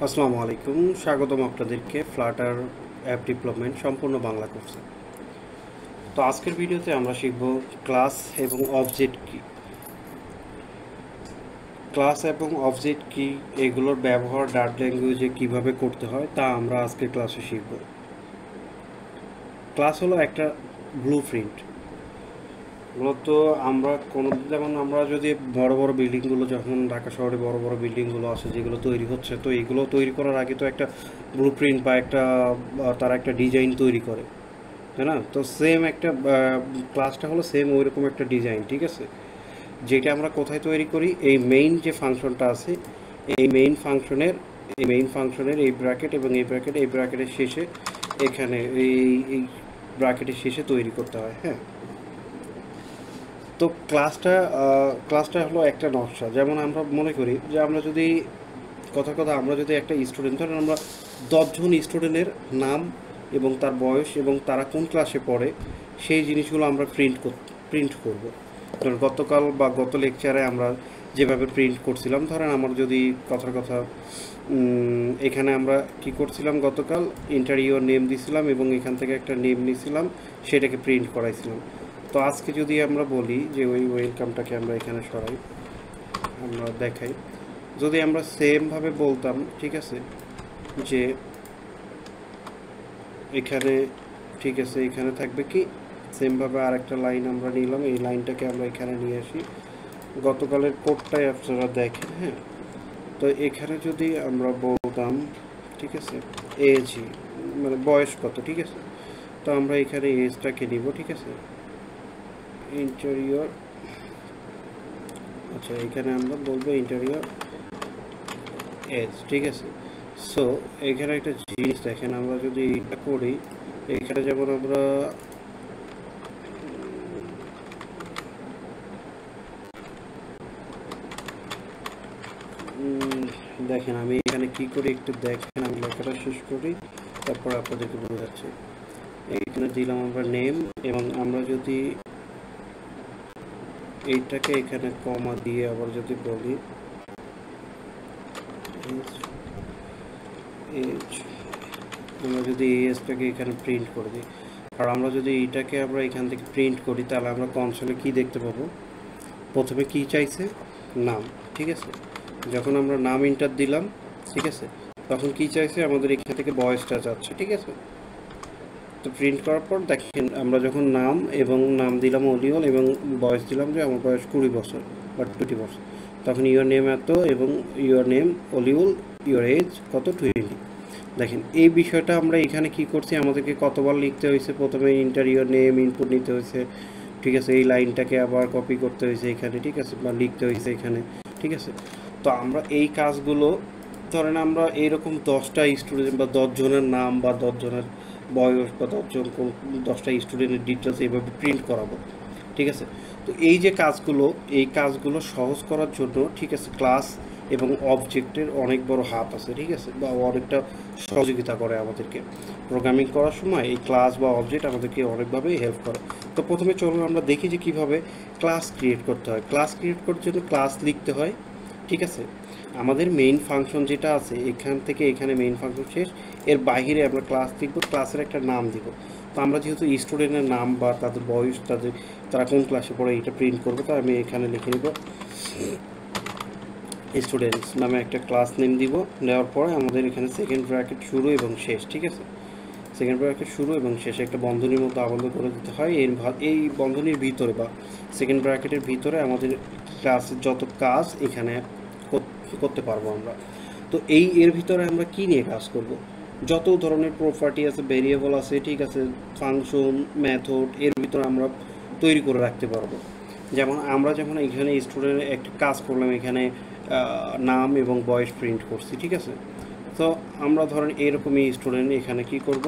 আসসালামু আলাইকুম, স্বাগতম আপনাদেরকে ফ্লাটার অ্যাপ ডেভেলপমেন্ট সম্পূর্ণ বাংলা কোর্সে। তো আজকের ভিডিওতে আমরা শিখব ক্লাস এবং অবজেক্ট কি। ক্লাস এবং অবজেক্ট কি এগুলোর ব্যবহার ডার্ট ল্যাঙ্গুয়েজে কিভাবে করতে হয় তা আমরা আজকের ক্লাসে শিখব। ক্লাস হলো একটা ব্লুপ্রিন্ট। মূলত আমরা যেমন আমরা যদি বড় বড় বিল্ডিংগুলো, যখন ঢাকা শহরে বড় বড় বিল্ডিংগুলো আছে যেগুলো তৈরি হচ্ছে, তো এগুলো তৈরি করার আগে তো একটা ব্লুপ্রিন্ট বা তারা একটা ডিজাইন তৈরি করে, তাই না? তো সেম একটা ক্লাসটা হলো সেম ওই রকম একটা ডিজাইন, ঠিক আছে? যেটা আমরা কোথায় তৈরি করি, এই মেইন যে ফাংশনটা আছে, এই মেইন ফাংশনের এই ব্র্যাকেট এবং এই ব্র্যাকেটের শেষে এখানে এই ব্র্যাকেটের শেষে তৈরি করতে হয়। হ্যাঁ, তো ক্লাসটা হলো একটা নকশা। যেমন আমরা মনে করি যে আমরা যদি একটা স্টুডেন্ট, ধরেন আমরা 10জন স্টুডেন্টের নাম এবং তার বয়স এবং তারা কোন ক্লাসে পড়ে সেই জিনিসগুলো আমরা প্রিন্ট করব। ধরেন গতকাল বা গত লেকচারে আমরা যেভাবে প্রিন্ট করছিলাম, ধরেন আমার যদি কথার কথা এখানে আমরা কি করছিলাম, গতকাল ইন্টারিয়র নেম দিছিলাম এবং এখান থেকে একটা নেম নিয়েছিলাম, সেটাকে প্রিন্ট করাইছিলাম। তো আজকে যদি আমরা বলি যে ওই ওয়েলকামটাকে আমরা এখানে সরাই, আমরা দেখাই, যদি আমরা সেমভাবে বলতাম, ঠিক আছে, যে এখানে, ঠিক আছে, এখানে থাকবে কি সেমভাবে আরেকটা লাইন আমরা নিলাম, এই লাইনটাকে আমরা এখানে নিয়ে আসি, গতকালের কোডটাই আপনারা দেখেন। হ্যাঁ, তো এখানে যদি আমরা বলতাম, ঠিক আছে, এজ, মানে বয়স কত, ঠিক আছে, তো আমরা এখানে এজটাকে নিব, ঠিক আছে, ইন্টেরিয়র, আচ্ছা এখানে আমরা বলবো ইন্টেরিয়র এজ, ঠিক আছে। সো এখানে একটা জিনিস দেখেন, আমরা যদি এটা করি, এখানে যেমন আমরা দেখেন, আমি এখানে কি করি একটু দেখেন, আমি লেখাটা শেষ করি, তারপর আপনাদেরকে বোঝাচ্ছি। এইখানে দিলাম আমরা নেম, এবং আমরা যদি এইটাকে এখানে কমা দিয়ে আবার যদি বলি এজ, আমরা যদি এই এজটাকে এখানে প্রিন্ট করে দিই, আর আমরা যদি এইটাকে আমরা এখান থেকে প্রিন্ট করি, তাহলে আমরা কনসোলে কি দেখতে পাবো, প্রথমে কি চাইছে, নাম, ঠিক আছে। যখন আমরা নাম ইন্টার দিলাম, ঠিক আছে, তখন কি চাইছে, আমাদের এখান থেকে বয়সটা যাচ্ছে, ঠিক আছে। তো প্রিন্ট করার পর দেখেন, আমরা যখন নাম দিলাম অলিউল এবং বয়স দিলাম যে আমার বয়স 20 বছর বা 20 বছর, তখন ইউর নেম এত এবং your name Oliul, your age কত, 20। দেখেন এই বিষয়টা আমরা এখানে কি করছি, আমাদেরকে কতবার লিখতে হয়েছে, প্রথমে ইন্টারিয়র নেম ইনপুট নিতে হয়েছে, ঠিক আছে, এই লাইনটাকে আবার কপি করতে হয়েছে এখানে, ঠিক আছে, বা লিখতে হয়েছে এখানে, ঠিক আছে। তো আমরা এই কাজগুলো, ধরেন আমরা এইরকম 10টা স্টুডেন্ট বা 10 জনের নাম বা 10 জনের বয়স বা 10টা স্টুডেন্টের ডিটেলস এইভাবে প্রিন্ট করাবো, ঠিক আছে। তো এই কাজগুলো সহজ করার জন্য, ঠিক আছে, ক্লাস এবং অবজেক্টের অনেক বড় হাত আছে, ঠিক আছে, বা অনেকটা সহযোগিতা করে আমাদেরকে প্রোগ্রামিং করার সময়। এই ক্লাস বা অবজেক্ট আমাদেরকে অনেকভাবেই হেল্প করে। তো প্রথমে চলুন আমরা দেখি যে কীভাবে ক্লাস ক্রিয়েট করতে হয়। ক্লাস ক্রিয়েট করার জন্য ক্লাস লিখতে হয়, ঠিক আছে। আমাদের মেইন ফাংশন যেটা আছে, এখান থেকে এখানে মেইন ফাংশন শেষ, এর বাইরে আমরা ক্লাস লিখব, ক্লাসের একটা নাম দিব। তো আমরা যেহেতু স্টুডেন্টের নাম বা তাদের বয়স, তারা কোন ক্লাসে পড়ে এটা প্রিন্ট করবো, তো আমি এখানে লিখে নিব স্টুডেন্টস নামে একটা ক্লাস নেম দিব। নেওয়ার পরে আমাদের এখানে সেকেন্ড ব্র্যাকেট শুরু এবং শেষ, ঠিক আছে, সেকেন্ড ব্র্যাকেট শুরু এবং শেষে একটা বন্ধনীর মতো আবদ্ধ করে দিতে হয়। এই বন্ধনীর ভিতরে বা সেকেন্ড ব্র্যাকেটের ভিতরে আমাদের ক্লাসের যত কাজ এখানে করতে পারবো আমরা। তো এর ভিতরে আমরা কি নিয়ে কাজ করব, যত ধরনের প্রপার্টি আছে, ভেরিয়েবল আছে, ঠিক আছে, ফাংশন, মেথড, এর ভিতরে আমরা তৈরি করে রাখতে পারবো। যেমন এখানে স্টুডেন্টের একটা কাজ করলাম, এখানে নাম এবং বয়স প্রিন্ট করছি, ঠিক আছে। তো আমরা ধরেন এরকমই স্টুডেন্ট এখানে কি করব,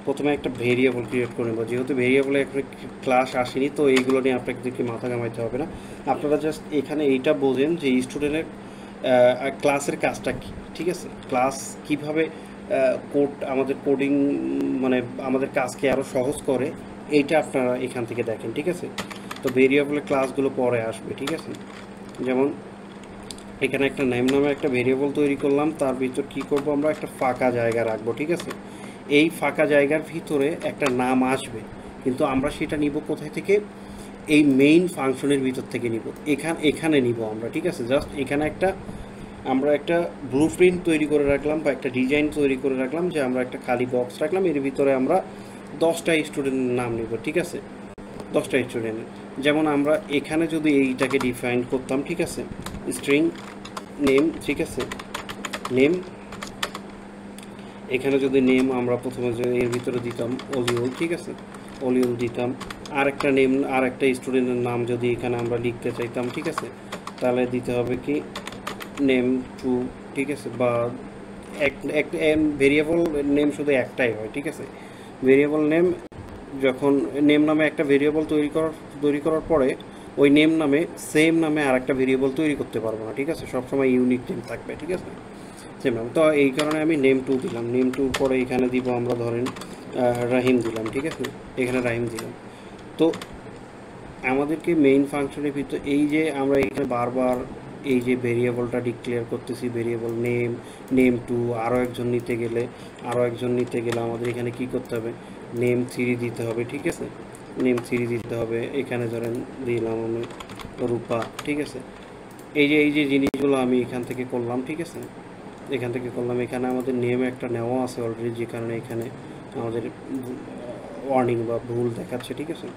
প্রথমে একটা ভেরিয়েবল ক্রিয়েট করে নেব। যেহেতু ভেরিয়েবলে একটা ক্লাস আসেনি, তো এইগুলো নিয়ে আপনাদেরকে মাথা ঘামাইতে হবে না। আপনারা জাস্ট এখানে এইটা বোঝেন যে স্টুডেন্টের ক্লাসের কাজটা কী, ঠিক আছে, ক্লাস কীভাবে আমাদের কোডিং, মানে আমাদের কাজকে আরও সহজ করে, এইটা আপনারা এখান থেকে দেখেন, ঠিক আছে। তো ভেরিয়েবলের ক্লাসগুলো পরে আসবে, ঠিক আছে। যেমন এখানে একটা নেম নামে একটা ভেরিয়েবল তৈরি করলাম, তার ভিতর কি করব আমরা একটা ফাঁকা জায়গা রাখবো, ঠিক আছে। এই ফাঁকা জায়গার ভিতরে একটা নাম আসবে, কিন্তু আমরা সেটা নিব কোথায় থেকে? এই মেইন ফাংশনের ভিতর থেকে নিব, এখানে নিব আমরা, ঠিক আছে। জাস্ট এখানে আমরা একটা ব্লুপ্রিন্ট তৈরি করে রাখলাম বা একটা ডিজাইন তৈরি করে রাখলাম, যে আমরা একটা খালি বক্স রাখলাম, এর ভিতরে আমরা 10টা স্টুডেন্টের নাম নিব, ঠিক আছে। 10টা স্টুডেন্টের, যেমন আমরা এখানে যদি এইটাকে ডিফাইন করতাম, ঠিক আছে, স্ট্রিং নেম, ঠিক আছে, নেম। এখানে যদি নেম আমরা প্রথমে যে এর ভিতরে দিতাম অলিউল, ঠিক আছে, অলিউল দিতাম। আর একটা নেম, আর একটা স্টুডেন্টের নাম যদি এখানে আমরা লিখতে চাইতাম, ঠিক আছে, তাহলে দিতে হবে কি নেম টু, ঠিক আছে। বা এক ভেরিয়েবল নেম শুধু একটাই হয়, ঠিক আছে। ভেরিয়েবল নেম, যখন নেম নামে একটা ভেরিয়েবল তৈরি করার পরে ওই নেম নামে সেম নামে আর একটা ভেরিয়েবল তৈরি করতে পারবো না, ঠিক আছে। সবসময় ইউনিক নেম থাকবে, ঠিক আছে, সেম নাম। তো এই কারণে আমি নেম টু দিলাম। নেম টুর পরে এখানে দিব আমরা ধরেন রাহিম দিলাম, ঠিক আছে, এখানে রাহিম দিলাম। তো আমাদেরকে মেইন ফাংশনের ভিতর এই যে আমরা এখানে বারবার এই যে ভেরিয়েবলটা ডিক্লেয়ার করতেছি, ভেরিয়েবল নেম টু, আরও একজন নিতে গেলে আমাদের এখানে কি করতে হবে? নেম 3 দিতে হবে, ঠিক আছে, নেম 3 দিতে হবে। এখানে ধরেন দিলাম আমি রূপা, ঠিক আছে। এই যে জিনিসগুলো আমি এখান থেকে করলাম, ঠিক আছে, এখানে আমাদের নেম একটা নেওয়া আছে অলরেডি, যে কারণে এখানে আমাদের ওয়ার্নিং বা ভুল দেখাচ্ছে, ঠিক আছে।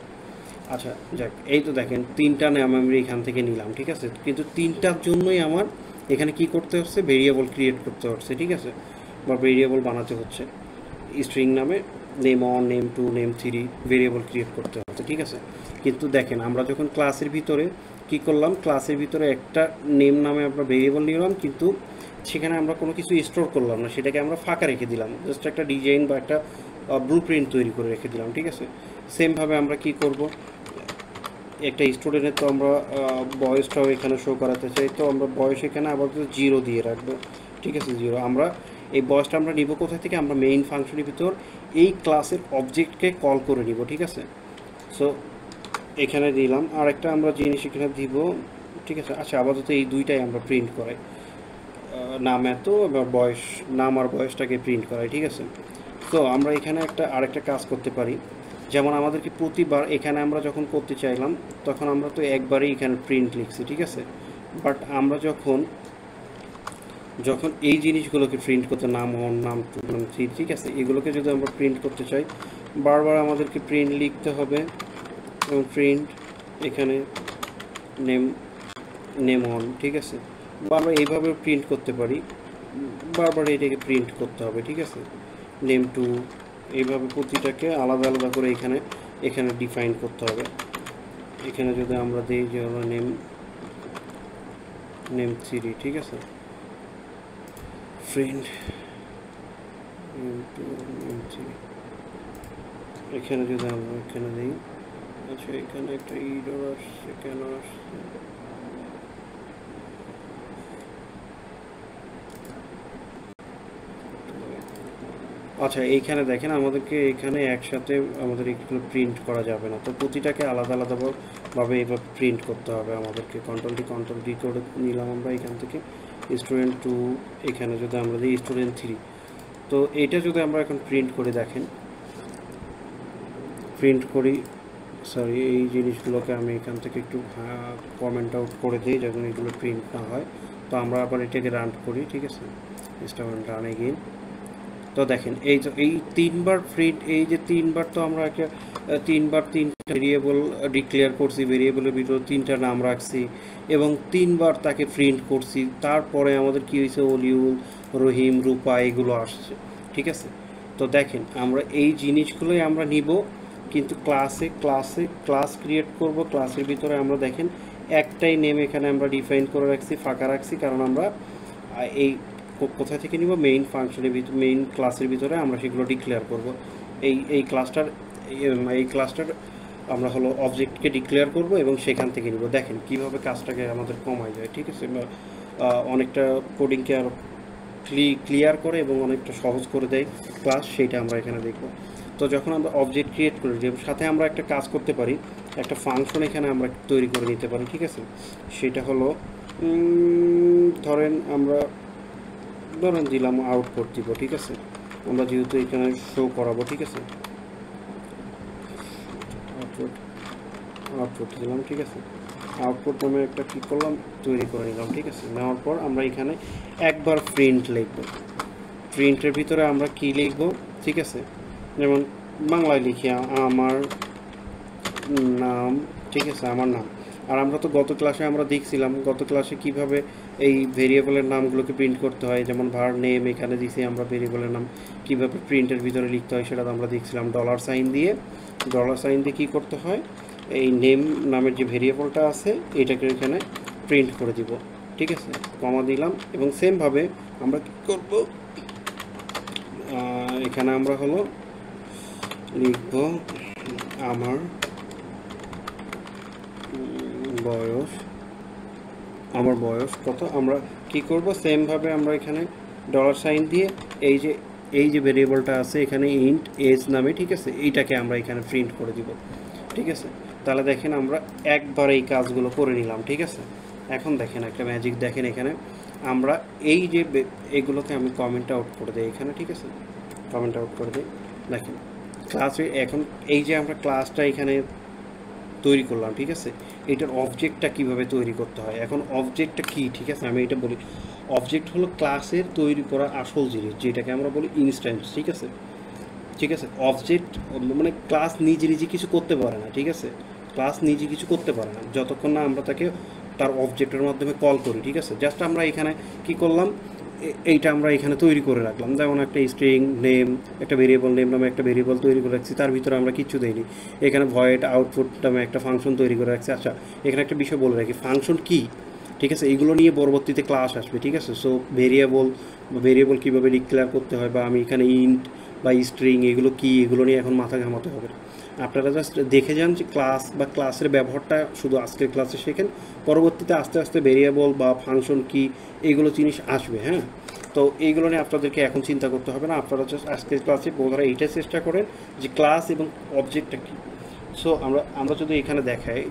আচ্ছা যাক, এই তো দেখেন 3টা নাম আমি এখান থেকে নিলাম, ঠিক আছে, কিন্তু 3টার জন্যই আমার এখানে কি করতে হচ্ছে? ভেরিয়েবল ক্রিয়েট করতে হচ্ছে, ঠিক আছে, বা ভেরিয়েবল বানাতে হচ্ছে। স্ট্রিং নামে name 1, name 2, name 3 variable create করতে হচ্ছে, ঠিক আছে। কিন্তু দেখেন আমরা যখন ক্লাসের ভিতরে কি করলাম, ক্লাসের ভিতরে একটা নেম নামে আমরা ভেরিয়েবল নিলাম, কিন্তু সেখানে আমরা কোনো কিছু স্টোর করলাম না, সেটাকে আমরা ফাঁকা রেখে দিলাম, জাস্ট একটা ডিজাইন বা একটা ব্লুপ্রিন্ট তৈরি করে রেখে দিলাম, ঠিক আছে। সেমভাবে আমরা কি করব, একটা স্টুডেন্টের তো আমরা বয়সটাও এখানে শো করাতে চাই, তো আমরা বয়স এখানে আপাতত 0 দিয়ে রাখবো, ঠিক আছে, 0। আমরা এই বয়সটা আমরা নিব কোথা থেকে? আমরা মেইন ফাংশনের ভিতর এই ক্লাসের অবজেক্টকে কল করে নিব, ঠিক আছে। সো এখানে দিলাম, আর একটা আমরা জিনিস এখানে দিব, ঠিক আছে। আচ্ছা, আপাতত এই দুইটাই আমরা প্রিন্ট করাই, নাম এত এবার বয়স, নাম আর বয়সটাকে প্রিন্ট করাই, ঠিক আছে। তো আমরা এখানে আরেকটা কাজ করতে পারি, যেমন আমাদেরকে প্রতিবার এখানে আমরা যখন করতে চাইলাম, তখন আমরা তো একবারেই এখানে প্রিন্ট লিখছি, ঠিক আছে। বাট আমরা যখন এই জিনিসগুলোকে প্রিন্ট করতে, নাম 1, নাম 2, নাম 3, ঠিক আছে, এগুলোকে যদি আমরা প্রিন্ট করতে চাই, বারবার আমাদেরকে প্রিন্ট লিখতে হবে, এবং প্রিন্ট এখানে নেম 1, ঠিক আছে। বা আমরা এইভাবে প্রিন্ট করতে পারি, বারবার এটাকে প্রিন্ট করতে হবে, ঠিক আছে, নেম 2, এইভাবে প্রতিটাকে আলাদা আলাদা করে এখানে ডিফাইন করতে হবে। এখানে যদি আমরা দিই যে হলো নেম 3, ঠিক আছে, প্রিন্ট নেম 2, নেম 3, এখানে যদি আমরা এখানে দিই, আচ্ছা এখানে একটা এরর আসছে, কেন আসছে? আচ্ছা, এইখানে দেখেন আমাদেরকে এখানে একসাথে আমাদের এগুলো প্রিন্ট করা যাবে না, তো প্রতিটাকে আলাদা আলাদাভাবে এইভাবে প্রিন্ট করতে হবে আমাদেরকে। কন্ট্রোল ডি করে নিলাম আমরা এখান থেকে স্টুডেন্ট 2, এখানে যদি আমরা দিই স্টুডেন্ট 3। তো এইটা যদি আমরা এখন প্রিন্ট করে দেখেন, সরি, এই জিনিসগুলোকে আমি এখান থেকে একটু কমেন্ট আউট করে দিই যখন এগুলো প্রিন্ট না হয়। তো আমরা আবার এটাকে রান করি, ঠিক আছে, রান এগেইন। তো দেখেন এই 3বার প্রিন্ট, এই যে 3বার তো আমরা একটা 3টা ভেরিয়েবল ডিক্লেয়ার করছি, ভেরিয়েবলের ভিতরে 3টা নাম রাখছি এবং 3বার তাকে প্রিন্ট করছি। তারপরে আমাদের কি হয়েছে? অলিউল, রহিম, রূপা এগুলো আসছে, ঠিক আছে। তো দেখেন আমরা এই জিনিসগুলোই আমরা নিব, কিন্তু ক্লাস ক্রিয়েট করব। ক্লাসের ভিতরে আমরা দেখেন একটাই নেম এখানে আমরা ডিফাইন করে রাখছি, ফাঁকা রাখছি, কারণ আমরা এই কোথা থেকে নিব? মেইন ফাংশনের ভিতরে, মেইন ক্লাসের ভিতরে আমরা সেগুলো ডিক্লেয়ার করব। এই ক্লাসটার আমরা হলো অবজেক্টকে ডিক্লেয়ার করব এবং সেখান থেকে নিব। দেখেন কিভাবে কাজটাকে আমাদের কমায় যায়, ঠিক আছে, অনেকটা কোডিংকে আরও ক্লিয়ার করে এবং অনেকটা সহজ করে দেয় ক্লাস, সেইটা আমরা এখানে দেখব। তো যখন আমরা অবজেক্ট ক্রিয়েট করি, যে সাথে আমরা একটা কাজ করতে পারি, একটা ফাংশন এখানে আমরা তৈরি করে নিতে পারি, ঠিক আছে। সেটা হলো ধরেন আমরা দিলাম আউটপুট দিব, ঠিক আছে, আমরা যেহেতু এখানে শো করাবো, ঠিক আছে, আউটপুট দিলাম, ঠিক আছে, আউটপুট নামে একটা কী করলাম, তৈরি করে নিলাম, ঠিক আছে। নেওয়ার পর আমরা এখানে একবার প্রিন্ট লিখব, প্রিন্টের ভিতরে আমরা কি লিখব, ঠিক আছে, যেমন বাংলায় লিখি আমার নাম, ঠিক আছে, আমার নাম। আর আমরা তো গত ক্লাসে আমরা দেখছিলাম গত ক্লাসে কিভাবে এই ভেরিয়েবলের নামগুলোকে প্রিন্ট করতে হয়, যেমন ভার নেম এখানে দিছি আমরা ভেরিয়েবলের নাম, কিভাবে প্রিন্টের ভিতরে লিখতে হয় সেটা তো আমরা দেখছিলাম। ডলার সাইন দিয়ে কী করতে হয়, এই নেম নামের যে ভেরিয়েবলটা আছে এটাকে এখানে প্রিন্ট করে দিব, ঠিক আছে, কমা দিলাম। এবং সেমভাবে আমরা কী করব, এখানে আমরা হলো লিখব আমার বয়স কত, আমরা কি করব, সেমভাবে আমরা এখানে ডলার সাইন দিয়ে এই যে ভেরিয়েবলটা আছে এখানে ইন্ট এজ নামে, ঠিক আছে, এইটাকে আমরা এখানে প্রিন্ট করে দিব, ঠিক আছে। তাহলে দেখেন আমরা একবার এই কাজগুলো করে নিলাম, ঠিক আছে। এখন দেখেন একটা ম্যাজিক দেখেন, এখানে আমরা এই যে এগুলোকে আমি কমেন্ট আউট করে দিই এখানে, ঠিক আছে, কমেন্ট আউট করে দিই। দেখেন ক্লাসে এখন এই যে আমরা ক্লাসটা এখানে তৈরি করলাম, ঠিক আছে, এটার অবজেক্টটা কিভাবে তৈরি করতে হয়। এখন অবজেক্টটা কি, ঠিক আছে, আমি এটা বলি, অবজেক্ট হলো ক্লাসের তৈরি করা আসল জিনিস, যেটাকে আমরা বলি ইনস্ট্যান্স, ঠিক আছে, ঠিক আছে। অবজেক্ট মানে ক্লাস নিজে কিছু করতে পারে না, ঠিক আছে, ক্লাস নিজে কিছু করতে পারে না যতক্ষণ না আমরা তাকে তার অবজেক্টের মাধ্যমে কল করি, ঠিক আছে। জাস্ট আমরা এখানে কি করলাম, এইটা আমরা এখানে তৈরি করে রাখলাম, যেমন একটা স্ট্রিং নেম, একটা ভেরিয়েবল নেম নামে একটা ভেরিয়েবল তৈরি করে রাখছি, তার ভিতরে আমরা কিচ্ছু দেইনি, এখানে ভয়েড আউটপুট নামে একটা ফাংশন তৈরি করে রাখছি। আচ্ছা, এখানে একটা বিষয় বলে রাখি, ফাংশন কি, ঠিক আছে, এইগুলো নিয়ে পরবর্তীতে ক্লাস আসবে, ঠিক আছে। সো ভেরিয়েবল কীভাবে ডিক্লেয়ার করতে হয়, বা আমি এখানে ইন্ট বা স্ট্রিং এগুলো কি, এগুলো নিয়ে এখন মাথা ঘামাতে হবে না। আপনারা জাস্ট দেখে যান যে ক্লাস বা ক্লাসের ব্যবহারটা শুধু আজকের ক্লাসে শেখেন, পরবর্তীতে আস্তে আস্তে ভেরিয়েবল বা ফাংশন কি এইগুলো জিনিস আসবে, হ্যাঁ। তো এইগুলো নিয়ে আপনাদেরকে এখন চিন্তা করতে হবে না, আপনারা জাস্ট আজকের ক্লাসে বোধহয় এইটাই চেষ্টা করেন যে ক্লাস এবং অবজেক্টটা কী। সো আমরা যদি এখানে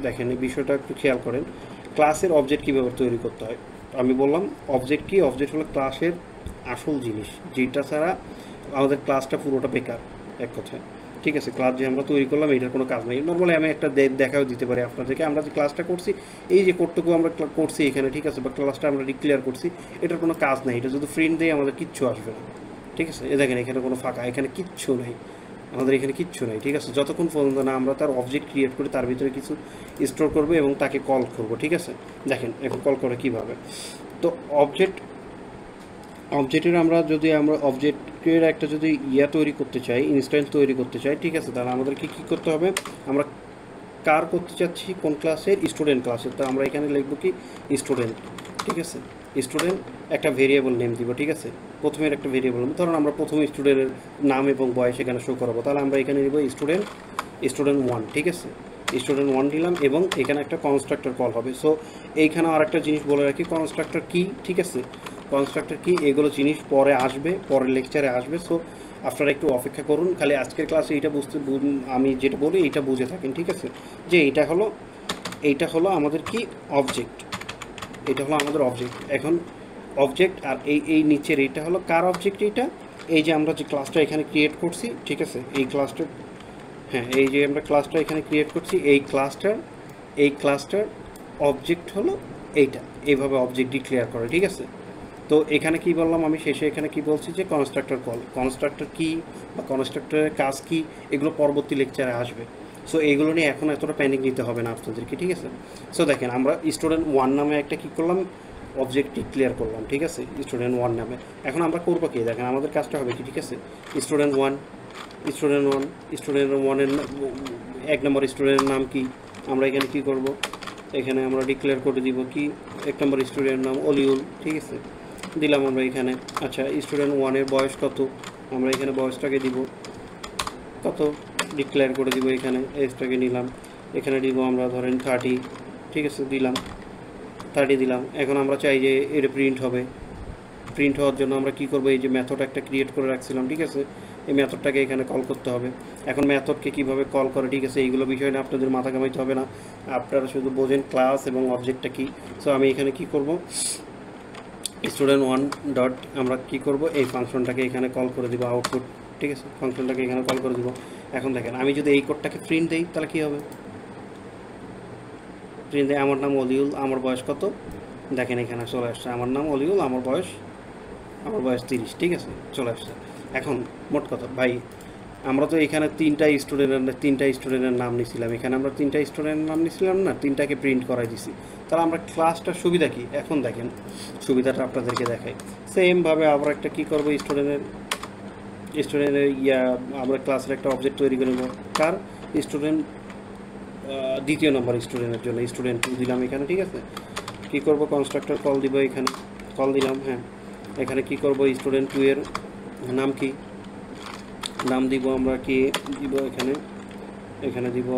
দেখেন এই বিষয়টা একটু খেয়াল করেন, ক্লাসের অবজেক্ট কীভাবে তৈরি করতে হয়। আমি বললাম অবজেক্ট কি, অবজেক্ট হলো ক্লাসের আসল জিনিস, যেটা ছাড়া আমাদের ক্লাসটা পুরোটা বেকার, এক কথায়, ঠিক আছে। ক্লাস যে আমরা তৈরি করলাম এটার কোনো কাজ নেই। নর্মালি আমি একটা দেখাও দিতে পারি আপনাদেরকে, আমরা যে ক্লাসটা করছি, এই যে কোডটুকু আমরা করছি এখানে, ঠিক আছে, বা ক্লাসটা আমরা ডিক্লেয়ার করছি, এটার কোনো কাজ নেই, এটা যদি প্রিন্ট দেয় আমাদের কিচ্ছু আসবে না, ঠিক আছে। এ দেখেন এখানে কোনো ফাঁকা, এখানে কিচ্ছু নেই, আমাদের এখানে কিচ্ছু নেই, ঠিক আছে, যতক্ষণ পর্যন্ত না আমরা তার অবজেক্ট ক্রিয়েট করি, তার ভিতরে কিছু স্টোর করবো এবং তাকে কল করবো, ঠিক আছে। দেখেন এখন কল করে কীভাবে, তো অবজেক্টের আমরা অবজেক্টের একটা যদি তৈরি করতে চাই, ইনস্ট্যান্স তৈরি করতে চাই, ঠিক আছে, তাহলে আমাদেরকে কী করতে হবে, আমরা কার করতে চাচ্ছি, কোন ক্লাসের, স্টুডেন্ট ক্লাসের, তো আমরা এখানে লিখবো কি স্টুডেন্ট, ঠিক আছে। স্টুডেন্ট একটা ভেরিয়েবল নেম দিব, ঠিক আছে, প্রথমের একটা ভেরিয়েবল নেম, ধরুন আমরা প্রথমে স্টুডেন্টের নাম এবং বয়স এখানে শো করাবো, তাহলে আমরা এখানে নিব স্টুডেন্ট 1, ঠিক আছে, স্টুডেন্ট 1 দিলাম এবং এখানে একটা কনস্ট্রাক্টর কল হবে। সো এইখানে আর একটা জিনিস বলে রাখি, কনস্ট্রাক্টর কি, ঠিক আছে, কনস্ট্রাক্টর কি, এগুলো জিনিস পরে আসবে, পরের লেকচারে আসবে। সো আপনারা একটু অপেক্ষা করুন, খালি আজকের ক্লাসে এইটা আমি যেটা বলি এইটা বুঝে থাকেন, ঠিক আছে, যে এইটা হলো আমাদের কি অবজেক্ট, এটা হলো আমাদের অবজেক্ট। এখন অবজেক্ট আর এই নিচের এইটা হলো কার অবজেক্ট, এইটা এই যে আমরা যে ক্লাসটা এখানে ক্রিয়েট করছি, ঠিক আছে, এই ক্লাসটা, হ্যাঁ, এই যে আমরা ক্লাসটা এখানে ক্রিয়েট করছি, এই ক্লাসটার অবজেক্ট হলো এইটা, এইভাবে অবজেক্ট ডিক্লেয়ার করে, ঠিক আছে। তো এখানে কি বললাম আমি শেষে, এখানে কি বলছি যে কনস্ট্রাক্টর কল, কনস্ট্রাক্টর কি বা কনস্ট্রাক্টরের কাজ কি, এগুলো পরবর্তী লেকচারে আসবে। সো এইগুলো নিয়ে এখন এতটা প্যানিক নিতে হবে না আপনাদেরকে, ঠিক আছে। সো দেখেন আমরা স্টুডেন্ট 1 নামে একটা কী করলাম, অবজেক্ট ডিক্লেয়ার করলাম, ঠিক আছে, স্টুডেন্ট 1 নামে। এখন আমরা করবো কি, দেখেন আমাদের কাজটা হবে কি, ঠিক আছে, স্টুডেন্ট 1 1-এর 1 নম্বর স্টুডেন্টের নাম কি, আমরা এখানে কি করব, এখানে আমরা ডিক্লেয়ার করে দিব কি 1 নম্বর স্টুডেন্টের নাম অলিউল, ঠিক আছে, দিলাম আমরা এখানে। আচ্ছা, স্টুডেন্ট 1-এর বয়স কত, আমরা এখানে বয়সটাকে দিব কত, ডিক্লেয়ার করে দিব, এখানে এজটাকে নিলাম, এখানে দিব আমরা ধরেন 30, ঠিক আছে, দিলাম 30 দিলাম। এখন আমরা চাই যে এটা প্রিন্ট হবে, প্রিন্ট হওয়ার জন্য আমরা কি করব, এই যে মেথড একটা ক্রিয়েট করে রাখছিলাম, ঠিক আছে, এই মেথডটাকে এখানে কল করতে হবে। এখন মেথডকে কিভাবে কল করে, ঠিক আছে, এইগুলো বিষয় না আপনাদের মাথা ঘামাইতে হবে না, আপনারা শুধু বোঝেন ক্লাস এবং অবজেক্টটা কি। সো আমি এখানে কি করব, স্টুডেন্ট1 ডট আমরা কি করব, এই ফাংশনটাকে এখানে কল করে দিব আউটপুট, ঠিক আছে, ফাংশনটাকে এখানে কল করে দিব। এখন দেখেন আমি যদি এই কোডটাকে প্রিন্ট দেই তাহলে কী হবে, প্রিন্ট দেয় আমার নাম অলিউল, আমার বয়স কত, দেখেন এখানে চলে আসছে আমার নাম অলিউল, আমার বয়স 30, ঠিক আছে, চলে আসছে। এখন মোট কথা ভাই, আমরা তো এখানে তিনটা স্টুডেন্টের নাম নিয়েছিলাম, এখানে আমরা তিনটা স্টুডেন্টের নাম নিয়েছিলাম না, তিনটাকে প্রিন্ট করাই দিছি। তাহলে আমরা ক্লাসটার সুবিধা কি, এখন দেখেন সুবিধাটা আপনাদেরকে দেখাই। সেমভাবে আমরা একটা কী করবো, স্টুডেন্টের আমরা ক্লাসের একটা অবজেক্ট তৈরি করে নেব, কার, স্টুডেন্ট দ্বিতীয় নম্বর স্টুডেন্টের জন্য, স্টুডেন্ট 2 দিলাম এখানে, ঠিক আছে। কী করবো, কনস্ট্রাক্টর কল দিব, এখানে কল দিলাম, হ্যাঁ। এখানে কি করব, স্টুডেন্ট 2 এর নাম কি, নাম দিব আমরা কি দিব, এখানে দিব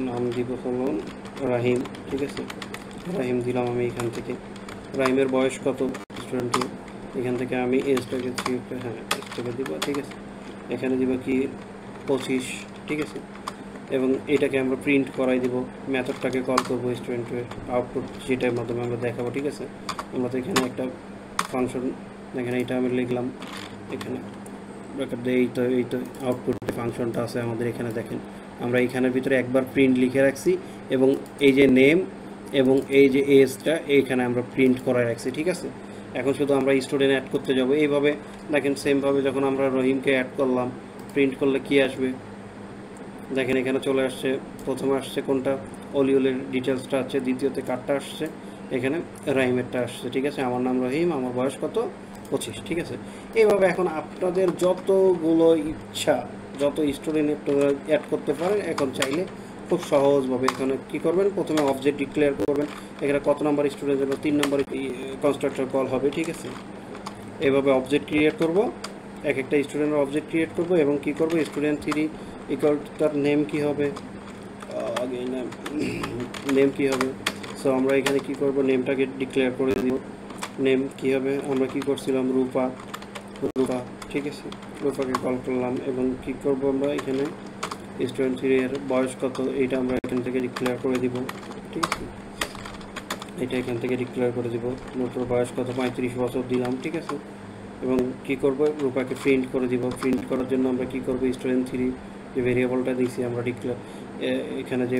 নাম দিব হলো রাহিম, ঠিক আছে, রাহিম দিলাম আমি এখান থেকে। রাহিমের বয়স কত, স্টুডেন্ট 2, এখান থেকে আমি এজটাকে এজটাকে দিব, ঠিক আছে। এখানে দিব কি 25, ঠিক আছে। এবং এটাকে আমরা প্রিন্ট করাই দিব, মেথডটাকে কল করবো স্টুডেন্ট 2 এর আউটপুট, যেটার মাধ্যমে আমরা দেখাবো, ঠিক আছে। আমরা তো এখানে একটা ফাংশন, এখানে এটা আমি লিখলাম, এখানে ব্র্যাকেট দিয়ে এই তো আউটপুট ফাংশনটা আছে আমাদের এখানে। দেখেন আমরা এখানের ভিতরে একবার প্রিন্ট লিখে রাখছি, এবং এই যে নেম এবং এই যে এজটা এইখানে আমরা প্রিন্ট করে রাখছি, ঠিক আছে। এখন শুধু আমরা স্টুডেন্ট অ্যাড করতে যাব, এইভাবে দেখেন সেমভাবে যখন আমরা রহিমকে অ্যাড করলাম, প্রিন্ট করলে কি আসবে, দেখেন এখানে চলে আসছে, প্রথমে আসছে কোনটা, অলিউলের ডিটেলসটা আছে, দ্বিতীয়তে কার্ডটা আসছে, এখানে রাহিমেরটা আসছে, ঠিক আছে। আমার নাম রহিম, আমার বয়স কত, 25, ঠিক আছে। এইভাবে এখন আপনাদের যতগুলো ইচ্ছা, যত স্টুডেন্ট অ্যাড করতে পারেন, এখন চাইলে খুব সহজভাবে এখানে কী করবেন, প্রথমে অবজেক্ট ডিক্লেয়ার করবেন, এখানে কত নাম্বার স্টুডেন্ট জন্য 3 নম্বর কনস্ট্রাক্টর কল হবে, ঠিক আছে। এইভাবে অবজেক্ট ক্রিয়েট করব, এক একটা স্টুডেন্টের অবজেক্ট ক্রিয়েট করব, এবং কি করব, স্টুডেন্ট 3 ইকুয়াল তার নেম কি হবে, আগে নেম কি হবে। সো আমরা এখানে কি করব, নেমটাকে ডিক্লেয়ার করে দিব, নেম কি হবে, আমরা কি করছিলাম, রূপা, ঠিক আছে, রূপাকে কল করলাম, এবং কি করব আমরা এখানে স্টুডেন্ট 3 এর বয়স কত, এইটা আমরা এখান থেকে ডিক্লেয়ার করে দিব, ঠিক আছে, এটা এখান থেকে ডিক্লেয়ার করে দিব। রূপার বয়স কত, 35 বছর দিলাম, ঠিক আছে। এবং কি করব, রূপাকে প্রিন্ট করে দিব, প্রিন্ট করার জন্য আমরা কি করব, স্টুডেন্ট 3 যে ভেরিয়েবলটা দিয়েছি আমরা ডিক্লেয়ার, এখানে যে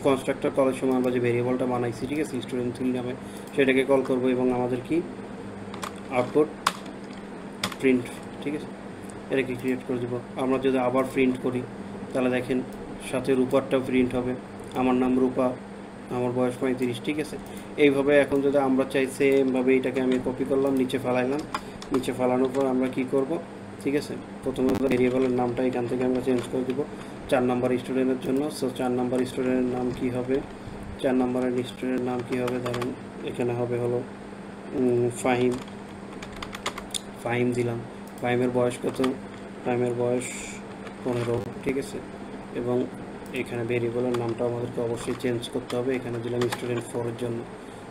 কনস্ট্রাক্টর কলের সময় আমরা যে ভেরিয়েবলটা বানাইছি, ঠিক আছে, স্টুডেন্ট 3 নামে, সেটাকে কল করব, এবং আমাদের কি আউটপুট প্রিন্ট, ঠিক আছে, এটাকে ক্রিয়েট করে দেবো। আমরা যদি আবার প্রিন্ট করি তাহলে দেখেন সাথে রূপারটাও প্রিন্ট হবে, আমার নাম রূপা, আমার বয়স 35, ঠিক আছে। এইভাবে এখন যদি আমরা চাই সেমভাবে এটাকে আমি কপি করলাম, নিচে ফেলাইলাম, নিচে ফেলানোর পর আমরা কি করব, ঠিক আছে, প্রথমে ভেরিয়েবলের নামটা এখান থেকে আমরা চেঞ্জ করে দেবো 4 নম্বর স্টুডেন্টের জন্য। সো 4 নম্বর স্টুডেন্টের নাম কি হবে, 4 নম্বরের স্টুডেন্টের নাম কি হবে, ধরেন এখানে হবে হলো ফাহিম দিলাম, ফাহিমের বয়স কত, ফাহিমের বয়স 15, ঠিক আছে। এবং এখানে ভেরিয়েবলের নামটা আমাদেরকে অবশ্যই চেঞ্জ করতে হবে, এখানে দিলাম স্টুডেন্ট 4 এর জন্য।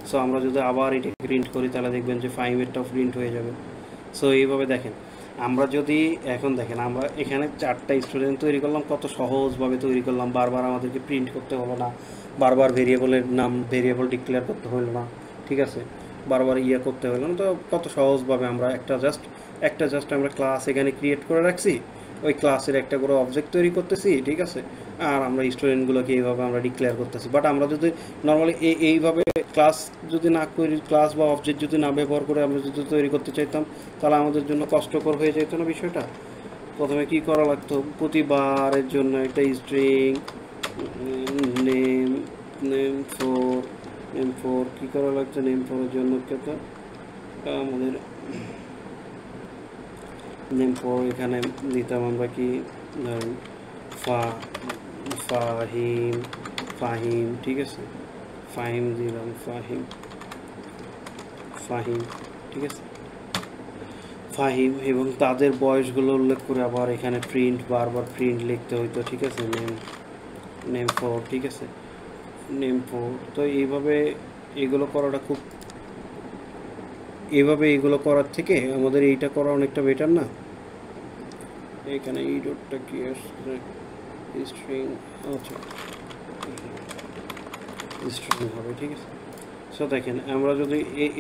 সো আমরা যদি আবার এটা প্রিন্ট করি তাহলে দেখবেন যে ফাহিমেরটাও প্রিন্ট হয়ে যাবে। সো এইভাবে দেখেন আমরা যদি এখন দেখেন আমরা এখানে 4টা স্টুডেন্ট তৈরি করলাম, কত সহজভাবে তৈরি করলাম, বারবার আমাদেরকে প্রিন্ট করতে হলো না, বারবার ভেরিয়েবলের নাম ভেরিয়েবল ডিক্লেয়ার করতে হলো না, ঠিক আছে, বারবার করতে হলো না। তো কত সহজভাবে আমরা একটা জাস্ট আমরা ক্লাস এখানে ক্রিয়েট করে রাখছি, ওই ক্লাসের একটা করে অবজেক্ট তৈরি করতেছি, ঠিক আছে, আর আমরা স্টুডেন্টগুলোকে এইভাবে আমরা ডিক্লেয়ার করতেছি। বাট আমরা যদি নর্মালি এইভাবে ক্লাস যদি না করি, ক্লাস বা অবজেক্ট যদি না ব্যবহার করে আমরা যদি তৈরি করতে চাইতাম, তাহলে আমাদের জন্য কষ্টকর হয়ে যেত না বিষয়টা। প্রথমে কি করা লাগতো, প্রতিবারের জন্য একটা স্ট্রিং নেম ফোর কী করা লাগছে, নেম ফোরের জন্য আমাদের নেম ফোর এখানে দিতাম আমরা কি, ধরেন ফাহিম, ঠিক আছে, ফাহিম দিলাম, ফাহিম, ঠিক আছে, ফাহিম, এবং তাদের বয়সগুলো উল্লেখ করে আবার এখানে বারবার প্রিন্ট লিখতে হইতো, ঠিক আছে, নেম ফোর, ঠিক আছে, নেম ফোর। তো এইভাবে এগুলো করাটা খুব এভাবে এগুলো করার থেকে আমাদের এইটা করা অনেকটা বেটার না? এখানে এই ডটটা কি আসছে, স্ট্রিং, আচ্ছা স্ট্রিং হবে, ঠিক আছে। সো দেখেন আমরা যদি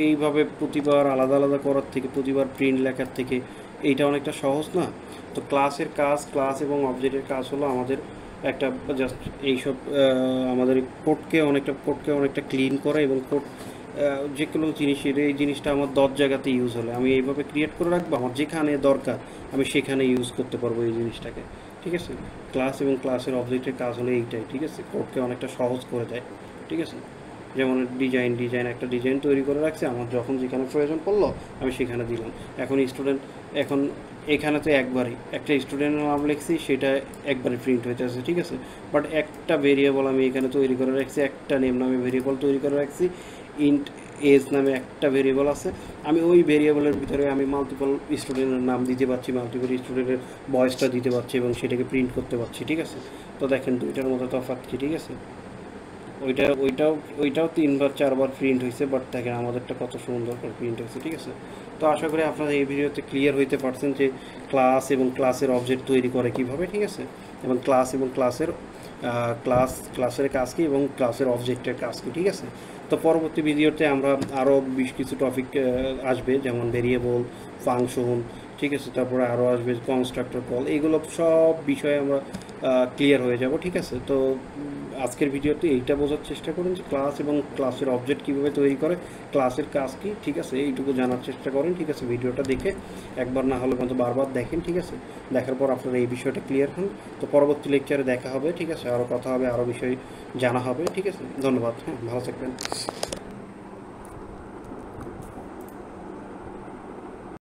এইভাবে প্রতিবার আলাদা আলাদা করার থেকে, প্রতিবার প্রিন্ট লেখার থেকে এইটা অনেকটা সহজ না? তো ক্লাসের কাজ, ক্লাস এবং অবজেক্টের কাজ হলো আমাদের একটা জাস্ট এইসব আমাদের কোডকে অনেকটা ক্লিন করা, এবং কোড যে কোনো জিনিসের এই জিনিসটা আমার 10 জায়গাতে ইউজ হলে আমি এইভাবে ক্রিয়েট করে রাখবো, আমার যেখানে দরকার আমি সেখানে ইউজ করতে পারবো এই জিনিসটাকে, ঠিক আছে। ক্লাস এবং ক্লাসের অবজেক্টের কাজ হলো এইটাই, ঠিক আছে। কোডকে অনেকটা সহজ করে দেয়, ঠিক আছে। যেমন ডিজাইন একটা ডিজাইন তৈরি করে রাখছে, আমার যখন যেখানে প্রয়োজন পড়লো আমি সেখানে দিলাম। এখন এখানে তো একবারই একটা স্টুডেন্টের নাম লিখছি, সেটা একবারে প্রিন্ট হইতে আছে, ঠিক আছে। বাট একটা ভেরিয়েবল আমি এখানে তৈরি করে রাখছি, একটা নেম নামে ভেরিয়েবল তৈরি করে রাখছি, ইন্ট এজ নামে একটা ভেরিয়েবল আছে। আমি ওই ভেরিয়েবলের ভিতরে আমি মাল্টিপল স্টুডেন্টের নাম দিতে পারছি, মাল্টিপল স্টুডেন্টের বয়সটা দিতে পারছি এবং সেটাকে প্রিন্ট করতে পারছি, ঠিক আছে। তো দেখেন দুইটার মধ্যে তফাৎ কি, ঠিক আছে। ওইটাও 3বার 4বার প্রিন্ট হয়েছে, বাট দেখেন আমাদেরটা কত সুন্দর করে প্রিন্ট হয়েছে, ঠিক আছে। তো আশা করি আপনারা এই ভিডিওতে ক্লিয়ার হইতে পারছেন যে ক্লাস এবং ক্লাসের অবজেক্ট তৈরি করে কিভাবে, ঠিক আছে। এবং ক্লাস এবং ক্লাসের কাজ কি এবং ক্লাসের অবজেক্টের কাজ কি, ঠিক আছে। তো পরবর্তী ভিডিওতে আমরা আরও বেশ কিছু টপিক আসবে, যেমন ভেরিয়েবল, ফাংশন, ঠিক আছে। তারপরে আরও আসবে কনস্ট্রাক্টর কল, এইগুলো সব বিষয়ে আমরা ক্লিয়ার হয়ে যাব, ঠিক আছে। তো আজকের ভিডিওতে এইটা বোঝার চেষ্টা করুন যে ক্লাস এবং ক্লাসের অবজেক্ট কীভাবে তৈরি করে, ক্লাসের কাজ কি, ঠিক আছে। এইটুকু জানার চেষ্টা করেন, ঠিক আছে। ভিডিওটা দেখে একবার না হলে মতো বারবার দেখেন, ঠিক আছে। দেখার পর আপনারা এই বিষয়টা ক্লিয়ার হন। তো পরবর্তী লেকচারে দেখা হবে, ঠিক আছে। আরও কথা হবে, আরও বিষয় জানা হবে, ঠিক আছে। ধন্যবাদ, হ্যাঁ, ভালো থাকবেন।